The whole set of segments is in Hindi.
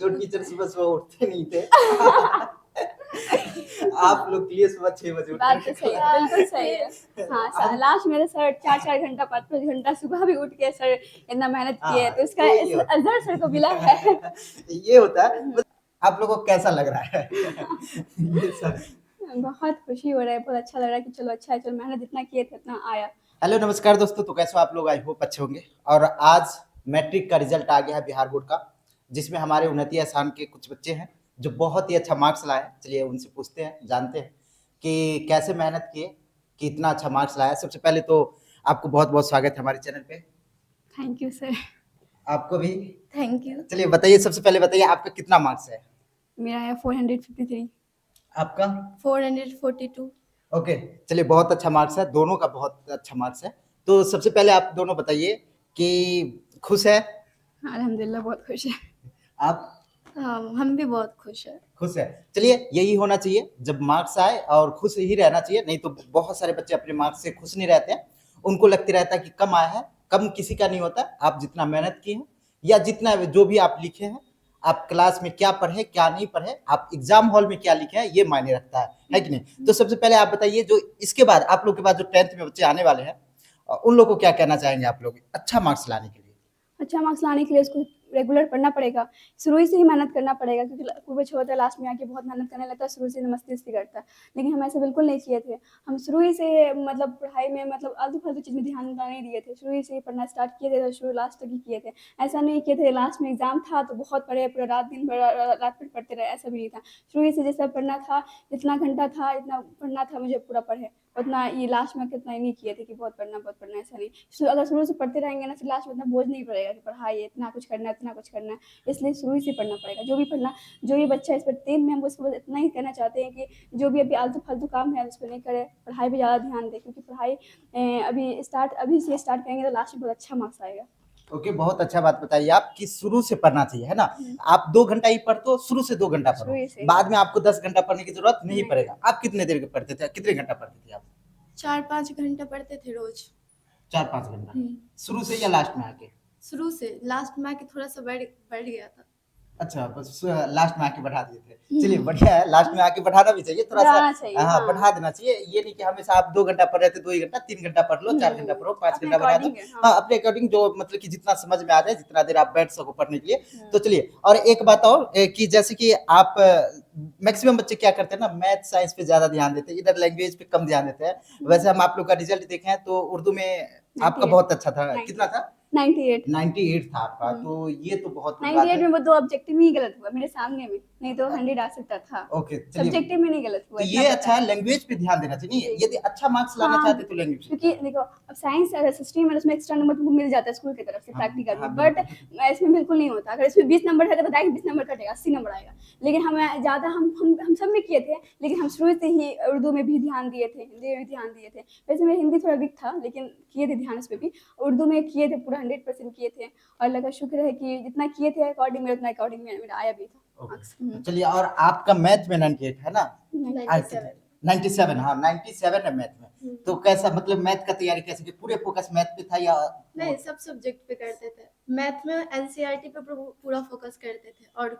जो टीचर सुबह-सुबह उठते नहीं थे। आप लोग के लिए सुबह 6 बजे उठ बात कर तो सही है, बिल्कुल सही है। हाँ, लास्ट मेरे सर 4-4 घंटा 5-5 घंटा सुबह भी उठ के सर इतना मेहनत किए हाँ, तो इसका तो इस ये होता अज़हर सर को मिला है। ये होता है। आप लोगों को कैसा लग रहा है? ये सब बहुत खुशी हो रहा है, बहुत अच्छा लग रहा है कि चलो अच्छा है, चलो मेहनत जितना किए थे उतना आया। हेलो नमस्कार दोस्तों, तो कैसे हो आप लोग? आई होप अच्छे होंगे। और आज मैट्रिक का रिजल्ट आ गया है बिहार बोर्ड का, जिसमें हमारे उन्नति आसान के कुछ बच्चे हैं जो बहुत ही अच्छा मार्क्स लाए हैं। चलिए उनसे पूछते हैं, जानते हैं कि कैसे मेहनत किए कि इतना अच्छा मार्क्स लाया। सबसे पहले तो आपको बहुत-बहुत स्वागत है हमारे चैनल पे। Thank you sir. आपको भी थैंक यू। चलिए बताइए, सबसे पहले बताइए आपका कितना मार्क्स है? मेरा है 453। आपका 442। ओके, चलिए बहुत अच्छा मार्क्स है, दोनों का बहुत अच्छा मार्क्स है। तो सबसे पहले आप दोनों बताइए कि खुश है? अल्हम्दुलिल्लाह बहुत खुश है। आप हाँ, हम भी बहुत खुश हैं। खुश है। चलिए यही होना चाहिए, जब मार्क्स आए और खुश ही रहना चाहिए, नहीं तो बहुत सारे बच्चे अपने मार्क्स से खुश नहीं रहते हैं। उनको लगते रहता है कि कम आया है, कम किसी का नहीं होता। आप जितना मेहनत किए हैं या जितना जो भी आप लिखे हैं, आप क्लास में क्या पढ़े, क्या नहीं पढ़े, आप एग्जाम हॉल में क्या लिखे हैं, ये मायने रखता है कि नहीं? तो सबसे पहले आप बताइए, जो इसके बाद आप लोग के बाद जो 10th में बच्चे आने वाले हैं, उन लोग को क्या कहना चाहेंगे आप लोग अच्छा मार्क्स लाने के लिए? अच्छा मार्क्स लाने के लिए उसको रेगुलर पढ़ना पड़ेगा, शुरू ही से ही मेहनत करना पड़ेगा क्योंकि कोई बच्चा होता है लास्ट में आके बहुत मेहनत करने लगता है, शुरू से मस्ती करता है। लेकिन हम ऐसा बिल्कुल नहीं किए थे। हम शुरू ही से मतलब पढ़ाई में मतलब आलतू-फालतू चीज़ में ध्यान नहीं दिए थे। शुरू ही से ही पढ़ना स्टार्ट किए थे तो शुरू लास्ट तक ही किए थे। ऐसा नहीं किए थे लास्ट में एग्ज़ाम था तो बहुत पढ़े, पूरा रात दिन भर रात भर पढ़ते रहे, ऐसा भी नहीं था। शुरू ही से जैसा पढ़ना था, जितना घंटा था, इतना पढ़ना था मुझे पूरा पढ़े। उतना ये लास्ट में कितना ही नहीं किए थे कि बहुत पढ़ना ऐसा नहीं। अगर शुरू से पढ़ते रहेंगे ना, फिर लास्ट में इतना बोझ नहीं पड़ेगा कि पढ़ाई है, इतना कुछ करना है, इतना कुछ करना है। इसलिए शुरू ही से पढ़ना पड़ेगा। जो भी बच्चा इस पर 10 में, हम उसको बस इतना ही कहना चाहते हैं कि जो भी अभी आलतू-फालतू काम है, उसको नहीं करे, पढ़ाई पे ज़्यादा ध्यान दें क्योंकि पढ़ाई अभी से स्टार्ट करेंगे तो लास्ट में बहुत अच्छा मार्क्स आएगा। ओके, बहुत अच्छा बात बताई आप कि शुरू से पढ़ना चाहिए, है ना? आप 2 घंटा ही पढ़ते हो, शुरू से 2 घंटा शुरू पढ़ो। ही से। बाद में आपको 10 घंटा पढ़ने की ज़रूरत नहीं नहीं। पड़ेगा। आप कितने देर के पढ़ते थे? कितने घंटा पढ़ते थे आप? 4-5 घंटा पढ़ते थे रोज़। 4-5 घंटा? शुरू से या लास्ट में आके? शुरू से, लास्ट में आके थोड़ा-सा बढ़ गया था। अच्छा, बस लास्ट में आके बढ़ा दिए थे। चलिए बढ़िया है, लास्ट में आके बढ़ाना भी चाहिए थोड़ा-सा। बढ़ाना चाहिए, हाँ, हाँ। बढ़ा देना चाहिए। ये नहीं कि हमेशा आप 2 घंटा पढ़ रहे थे, 2 ही घंटा, 3 घंटा पढ़ लो, 4 घंटा पढ़ो, 5 अपने घंटा बढ़ा दो। अकॉर्डिंग है, हाँ। हाँ, अपने अकॉर्डिंग जो मतलब कि जितना समझ में आ जाए, जितना देर आप बैठ सको पढ़ने के लिए। तो चलिए, और एक बात और कि जैसे कि आप मैक्सिमम बच्चे क्या करते हैं ना, मैथ, साइंस पे ज़्यादा ध्यान देते हैं, इधर लैंग्वेज पे कम ध्यान देते हैं। वैसे हम आप लोग का रिज़ल्ट देखें तो उर्दू में आपका 98। बहुत अच्छा था। कितना था? 98। 98 था आपका, तो ये तो बहुत बड़ी बात 98 है। में वो 2 ऑब्जेक्टिव में ही गलत हुआ मेरे सामने में, नहीं तो 100 आ सकता था। ओके, चलिए। सब्जेक्टिव में नहीं गलत हुआ, तो इतना ये पता अच्छा है, है। लैंग्वेज पे ध्यान देना चाहिए। नहीं, जी। यदि अच्छा मार्क्स लाना हाँ, चाहते तो लैंग्वेज पे क्योंकि ध्यान देखो अब साइंस अगर स्ट्रीम है उसमें एक्स्ट्रा नंबर तुमको मिल जाता है स्कूल की तरफ से हाँ, प्रैक्टिकल हाँ, में, बट बिल्कुल। इसमें बिल्कुल नहीं होता। अगर इसमें 20 नंबर है तो डायरेक्ट 20 नंबर कटेगा, 80 नंबर आएगा। लेकिन हमें ज़्यादा हम सब में किए थे, लेकिन हम शुरू से ही उर्दू में भी ध्यान दिए थे, हिंदी में भी ध्यान दिए थे। वैसे मेरा हिंदी थोड़ा वीक था, लेकिन किए थे ध्यान उसपे भी। उर्दू में किए थे, पूरा 100% किए थे और अल्लाह का शुक्र है कि जितना किए थे अकॉर्डिंग में, उतना अकॉर्डिंग में मेरा आया भी था मार्क्स। ओके, चलिए। और आपका मैथ में 98 है ना? 97। 97, हाँ 97 है मैथ में। तो कैसा मतलब मैथ का तैयारी कैसे की? पूरे फोकस मैथ पे था या नहीं, सब सब्जेक्ट पे करते थे। मैथ में एनसीईआरटी पे पूरा फोकस करते थे और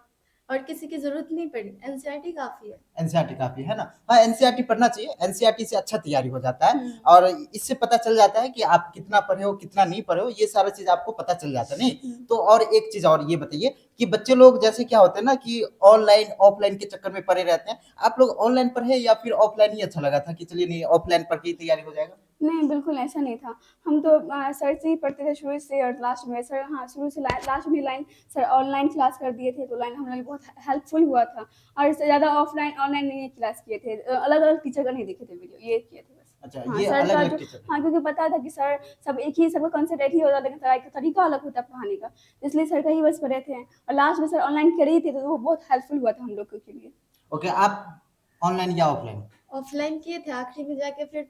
किसी की जरूरत नहीं पड़ी, एनसीईआरटी काफी है। एनसीईआरटी काफी है ना? हाँ, एनसीईआरटी पढ़ना चाहिए। एनसीईआरटी से अच्छा तैयारी हो जाता है और इससे पता चल जाता है कि आप कितना पढ़े हो, कितना नहीं पढ़े हो, ये सारा चीज आपको पता चल जाता है। नहीं तो और एक चीज और ये बताइए कि बच्चे लोग जैसे क्या होता है ना कि ऑनलाइन ऑफलाइन के चक्कर में पड़े रहते हैं। आप लोग ऑनलाइन पढ़े या फिर ऑफलाइन ही अच्छा लगा था कि चलिए नहीं ऑफलाइन पढ़ के ही तैयारी हो जाएगा? नहीं, बिल्कुल ऐसा नहीं था। हम तो सर से ही पढ़ते थे शुरू से और लास्ट में सर, हाँ, शुरू से लास्ट में लाइन सर ऑनलाइन क्लास कर दिए थे, तो लाइन हमारे लिए बहुत हेल्पफुल हुआ था और इससे ज़्यादा ऑनलाइन नहीं क्लास किए थे। अलग-अलग टीचर का नहीं देखे थे वीडियो, ये किए थे बस। अच्छा, हाँ, ये सर का अलग-अलग जो, टीचर हाँ, क्योंकि पता था कि सर सब एक ही, सबका कॉन्सेप्ट एक ही होता है, लेकिन सर का तरीका अलग होता है पढ़ाने का, इसलिए सर का ही बस पढ़े थे और लास्ट में सर ऑनलाइन कर ही थे, तो वो बहुत हेल्पफुल हुआ था हम लोग के लिए। ओके, आप ऑनलाइन या ऑफलाइन? ऑफलाइन किए थे, आखिरी में जाके फिर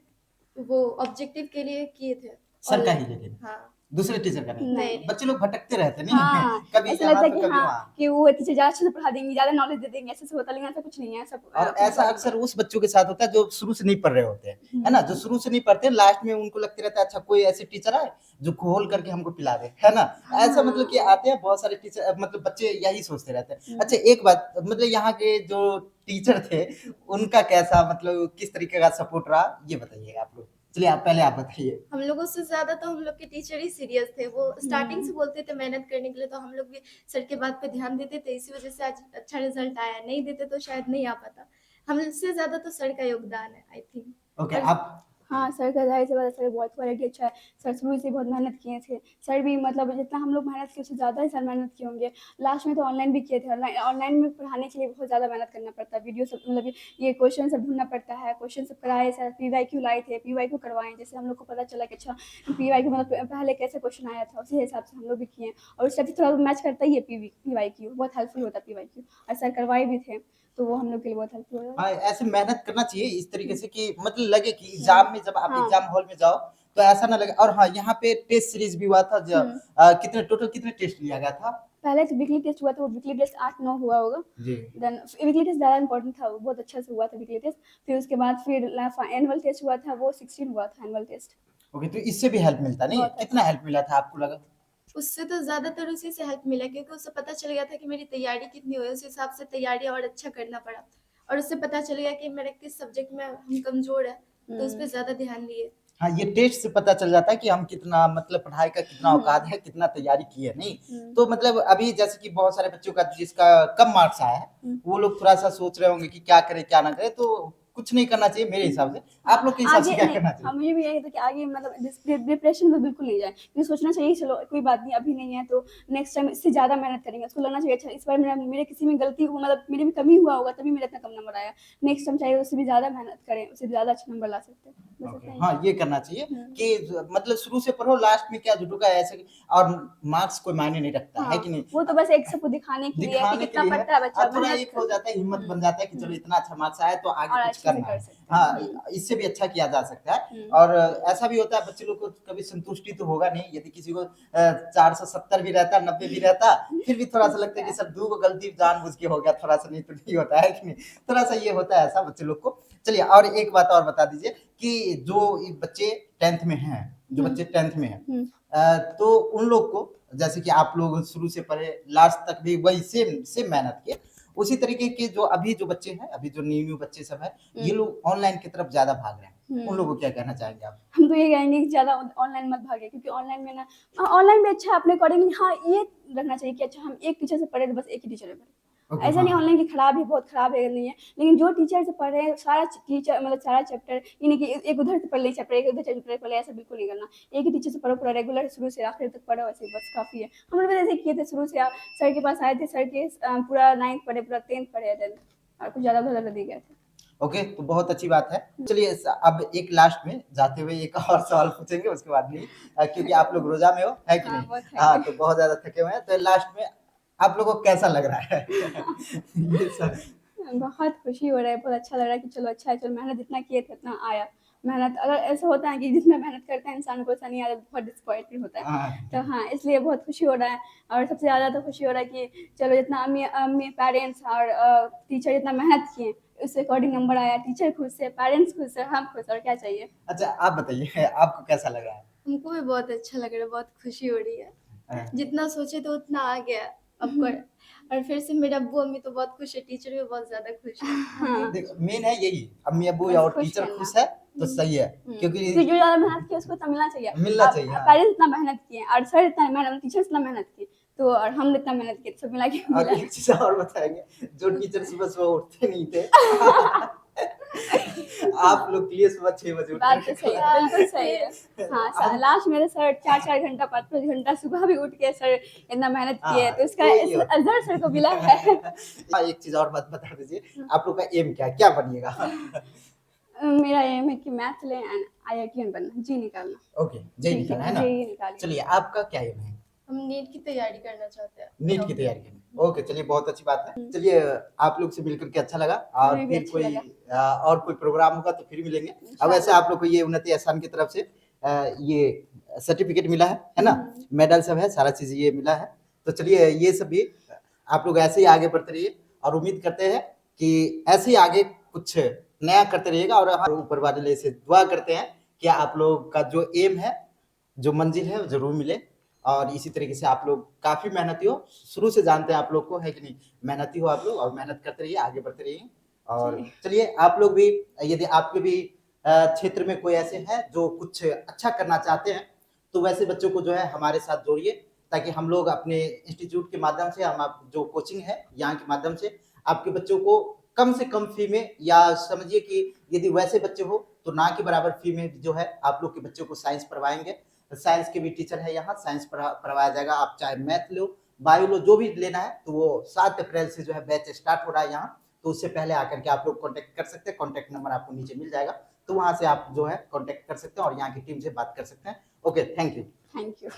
वो ऑब्जेक्टिव के लिए किए थे सर का ही ऑनलाइन। लेकिन हाँ। दूसरे टीचर का नहीं? नहीं। बच्चे लोग भटकते रहते नहीं? हाँ, कभी ऐसा यहाँ लगता है तो कि कभी हाँ, वहाँ। कि वो टीचर ज़्यादा अच्छे से पढ़ा देंगी, ज़्यादा नॉलेज दे देंगे, ऐसे-ऐसे होता है, लेकिन ऐसा कुछ नहीं है, सब और अपने ऐसा अकॉर्डिंग अक्सर है। उस बच्चों के साथ होता है जो शुरू से नहीं पढ़ रहे होते हैं, है ना? जो शुरू से नहीं पढ़ते, लास्ट में उनको लगते रहता है अच्छा कोई ऐसे टीचर आए जो घोल करके हमको पिला दे, है ना? ऐसा मतलब कि हाँ। आते हैं बहुत सारे टीचर मतलब बच्चे यही सोचते रहते हैं। हुँ। अच्छा एक बात मतलब यहाँ के जो टीचर थे, उनका कैसा मतलब किस तरीके का सपोर्ट रहा, ये बताइए आप लोग? चलिए आप बताइए। हम लोगों से ज्यादा तो हम लोग के टीचर ही सीरियस थे। वो स्टार्टिंग से बोलते थे मेहनत करने के लिए, तो हम लोग भी सर के बात पे ध्यान देते थे। इसी वजह से आज अच्छा रिजल्ट आया। नहीं देते तो शायद नहीं आ पाता। हमसे ज्यादा तो सर का योगदान है, आई थिंक। ओके, और आप हाँ, सर का ज़ाहिर-सी बात है, सर बहुत क्वालिटी अच्छा है। सर शुरू से बहुत मेहनत किए थे। सर भी मतलब जितना हम लोग मेहनत किए उससे ज़्यादा ही सर मेहनत किए होंगे। लास्ट में तो ऑनलाइन भी किए थे। ऑनलाइन में पढ़ाने के लिए बहुत ज़्यादा मेहनत करना पड़ता है। वीडियो सब मतलब ये क्वेश्चन सब ढूँढना पड़ता है। क्वेश्चन सब कराए सर, पीवाईक्यू लाए थे, पीवाईक्यू करवाएँ। जैसे हम लोग को पता चला कि अच्छा पीवाईक्यू मतलब पहले कैसे क्वेश्चन आया था, उसी हिसाब से हम लोग भी किए। और उससे भी थोड़ा मैच करता ही है पीवाईक्यू, बहुत हेल्पफुल होता है पीवाईक्यू। और सर करवाए भी थे, तो वो हम लोग के लिए बहुत हेल्पफुल हो हाँ, ऐसे मेहनत करना चाहिए इस तरीके से कि मतलब लगे कि हुँ। एग्ज़ाम में जब आप हाँ। एग्ज़ाम हॉल में जाओ, तो ऐसा ना लगे और हाँ, यहाँ पे टेस्ट सीरीज़ भी हुआ था हुँ। कितने टोटल कितने टेस्ट लिया गया था? पहले तो वीकली टेस्ट हुआ था, वो वीकली टेस्ट 8-9 हुआ होगा। जी। देन वीकली टेस्ट ज़्यादा इम्पोर्टेंट था, वो बहुत अच्छे से हुआ था वीकली टेस्ट। फिर उसके बाद फिर एनुअल टेस्ट हुआ था, वो 16 हुआ था एनुअल टेस्ट। ओके, तो इससे भी हेल्प मिलता नहीं? बहुत कितना हेल्प मिला था आपको लगा? उससे तो ज्यादातर उसी से हेल्प मिला, क्योंकि उससे पता चल गया था कि मेरी तैयारी कितनी हुई। उस हिसाब से तैयारी और अच्छा करना पड़ा। और उससे पता चल गया कि मेरे किस सब्जेक्ट में हम कमजोर है, तो उस पर ज्यादा ध्यान दिए। हाँ, ये टेस्ट से पता चल जाता है कि हम कितना मतलब पढ़ाई का कितना औकात है, कितना तैयारी की है, नहीं? तो मतलब अभी जैसे कि बहुत सारे बच्चों का जिसका कम मार्क्स आया है, वो लोग थोड़ा-सा सोच रहे होंगे कि क्या करें, क्या ना करें, तो कुछ नहीं करना चाहिए मेरे हिसाब से। आप लोग के हिसाब से आगे क्या नहीं, करना हाँ, चाहिए? मुझे भी यही था कि आगे मतलब डिप्रेशन में बिल्कुल नहीं जाए। ये सोचना चाहिए चलो कोई बात नहीं अभी नहीं है तो नेक्स्ट टाइम इससे ज़्यादा मेहनत करेंगे। उसको लगना चाहिए अच्छा इस बार मेरे किसी में गलती हुआ मतलब मेरी में कमी हुआ होगा तभी मेरा इतना कम नंबर आया। नेक्स्ट टाइम चाहिए उससे भी ज़्यादा मेहनत करें, उससे भी ज़्यादा अच्छा नंबर ला सकते हैं। बस ओके, इतना ही। हाँ, ये करना चाहिए हुँ। कि मतलब शुरू से पढ़ो, लास्ट में क्या झूठों का ऐसे और मार्क्स कोई मायने नहीं रखता, है हाँ, कि नहीं? वो तो बस एक सबको दिखाने के लिए है कि दिखाने के कितना लिए है पढ़ता है बच्चा, थोड़ा मेहनत एक हो कर जाता है, हिम्मत हुँ, बन जाता है कि चलो हुँ। इतना अच्छा मार्क्स आया तो आगे और कुछ अच्छे से करना कर है। सकते हैं। हुँ, हाँ, इससे भी अच्छा किया जा सकता है हुँ। और ऐसा भी होता है बच्चे लोग को कभी संतुष्टि तो होगा नहीं, यदि किसी को 470 भी रहता, 90 भी रहता, फिर भी थोड़ा-सा लगता है कि सर 2 गलती जानबूझ के हो गया, थोड़ा-सा नहीं तो नहीं होता है कि नहीं? थोड़ा-सा ये होता है ऐसा बच्चे लोग को। चलिए और एक बात और बता दीजिए कि जो ये बच्चे 10th में हैं, जो हुँ। बच्चे 10th में हैं हुँ। तो उन लोग को जैसे कि आप लोग शुरू से पढ़े, लास्ट तक भी वही सेम सेम मेहनत किए, उसी तरीके के जो अभी जो बच्चे हैं, अभी जो न्यू-न्यू बच्चे सब हैं, ये लोग ऑनलाइन की तरफ ज़्यादा भाग रहे हैं। उन लोगों को क्या कहना चाहेंगे आप? हम तो ये कहेंगे कि ज़्यादा ऑनलाइन मत भागें क्योंकि ऑनलाइन में ना ऑनलाइन भी अच्छा है अपने अकॉर्डिंग हाँ, ये रखना चाहिए कि अच्छा हम एक टीचर से पढ़े तो बस एक ही टीचर से पढ़े। ओके, ऐसा हाँ, नहीं ऑनलाइन की खराब है, बहुत खराब है नहीं है, लेकिन जो टीचर से पढ़ रहे हैं सारा टीचर मतलब सारा चैप्टर ये नहीं कि एक उधर से पढ़ लें चैप्टर, एक उधर चैप्टर पढ़ लें, ऐसा बिल्कुल नहीं करना। एक ही टीचर से पढ़ो पूरा रेगुलर शुरू से आखिर तक पढ़ो ऐसे ही बस काफ़ी है। हम लोग भी ऐसे किए थे शुरू से सर के पास आए थे, सर के पूरा 9th पढ़े, पूरा 10th पढ़े, 10th और कुछ ज़्यादा उधर नहीं गए थे। ओके, तो बहुत अच्छी बात है। चलिए अब एक लास्ट में जाते हुए एक और सवाल पूछेंगे उसके बाद नहीं क्योंकि आप लोग रोज़ा में हो, है कि हाँ, नहीं? बहुत हाँ, थैंक तो बहुत ज़्यादा थके हुए हैं, तो लास्ट में आप लोगों को कैसा लग रहा है? ये सब बहुत खुशी हो रहा है, बहुत अच्छा लग रहा है कि चलो अच्छा है, चलो मेहनत जितना किए थे उतना आया। मेहनत अगर ऐसा होता है कि जितना मेहनत करता है इंसान को ऐसा नहीं आता, बहुत डिसअपॉइंटेड होता है। हाँ, तो हाँ, इसलिए बहुत खुशी हो रहा है और सबसे ज़्यादा तो खुशी हो रहा है कि चलो जितना अम्मी पेरेंट्स और टीचर जितना मेहनत किए, उस अकॉर्डिंग नंबर आया, टीचर खुश है, पेरेंट्स खुश है, हम खुश और क्या चाहिए? अच्छा आप बताइए आपको कैसा लग रहा है? हमको भी बहुत अच्छा लग रहा है, बहुत खुशी हो रही है। हाँ, जितना सोचे तो उतना आ गया अब कर। और फिर से मेरे अब्बू अम्मी तो बहुत खुश है, टीचर भी बहुत ज्यादा खुश है। हाँ, देखो मेन है यही, अम्मी-अब्बू बस और खुश टीचर रहना। खुश है, तो सही है क्योंकि क्योंकि जो ज़्यादा मेहनत किया उसको इतना मिलना चाहिए। मिलना अब चाहिए, हाँ। पेरेंट्स इतना मेहनत किए और सर इतना मेहनत टीचर्स इतना मेहनत किए, तो और हम इतना मेहनत किए, तो सब मिला के और मिला एक चीज़ और बताएँगे, जो टीचर सुबह-सुबह उठते नहीं थे आप लोग के लिए सुबह 6 बजे उठ बात कर तो सही है, बिल्कुल सही है। हाँ, हम लास्ट मेरे सर 4-4 घंटा 5-5 घंटा सुबह भी उठ के सर इतना मेहनत किए, हाँ, तो इसका तो इस ये होता अज़हर सर को मिला है। हाँ, एक चीज़ और बात बता दीजिए, आप लोग का एम क्या है? क्या बनिएगा? मेरा एम है कि मैथ लें एंड आईआईटीएन बनना, जी निकालना। ओके, जेईई निकालना है ना? जेईई निकालेंगे। चलिए आपका क्या एम है? हम नीट की तैयारी करना चाहते हैं। नीट की तैयारी करनी। ओके, चलिए बहुत अच्छी बात है। चलिए आप लोग से मिलकर के अच्छा लगा और हमें भी फिर अच्छा कोई लगा। और कोई प्रोग्राम होगा तो फिर मिलेंगे। अब वैसे इंशाल्लाह। आप लोग को ये उन्नति एहसान की तरफ से ये सर्टिफिकेट मिला है ना, मेडल सब है, सारा चीज़ ये मिला है। तो चलिए ये सब भी आप लोग ऐसे ही आगे बढ़ते रहिए और उम्मीद करते हैं कि ऐसे ही आगे कुछ नया करते रहिएगा और हम ऊपर वाले से दुआ करते हैं कि आप लोग का जो एम है, जो मंजिल है वो ज़रूर मिले और इसी तरीके से आप लोग काफ़ी मेहनती हो, शुरू से जानते हैं आप लोग को, है कि नहीं? मेहनती हो आप लोग और मेहनत करते रहिए, आगे बढ़ते रहिए और जी। चलिए आप लोग भी यदि आपके भी क्षेत्र में कोई ऐसे हैं जो कुछ अच्छा करना चाहते हैं, तो वैसे बच्चों को जो है हमारे साथ जोड़िए ताकि हम लोग अपने इंस्टीट्यूट के माध्यम से हम आप जो कोचिंग है यहाँ के माध्यम से आपके बच्चों को कम से कम फी में या समझिए कि यदि वैसे बच्चे हो तो ना के बराबर फी में जो है आप लोग के बच्चों को साइंस पढ़वाएंगे। साइंस के भी टीचर है यहाँ, साइंस पढ़वाया जाएगा। आप चाहे मैथ लो, बायो लो, जो भी लेना है तो वो 7 अप्रैल से जो है बैच स्टार्ट हो रहा है यहाँ, तो उससे पहले आकर के आप लोग कॉन्टैक्ट कर सकते हैं। कॉन्टैक्ट नंबर आपको नीचे मिल जाएगा, तो वहाँ से आप जो है कॉन्टैक्ट कर सकते हैं और यहाँ की टीम से बात कर सकते हैं। Okay, thank you. Thank you.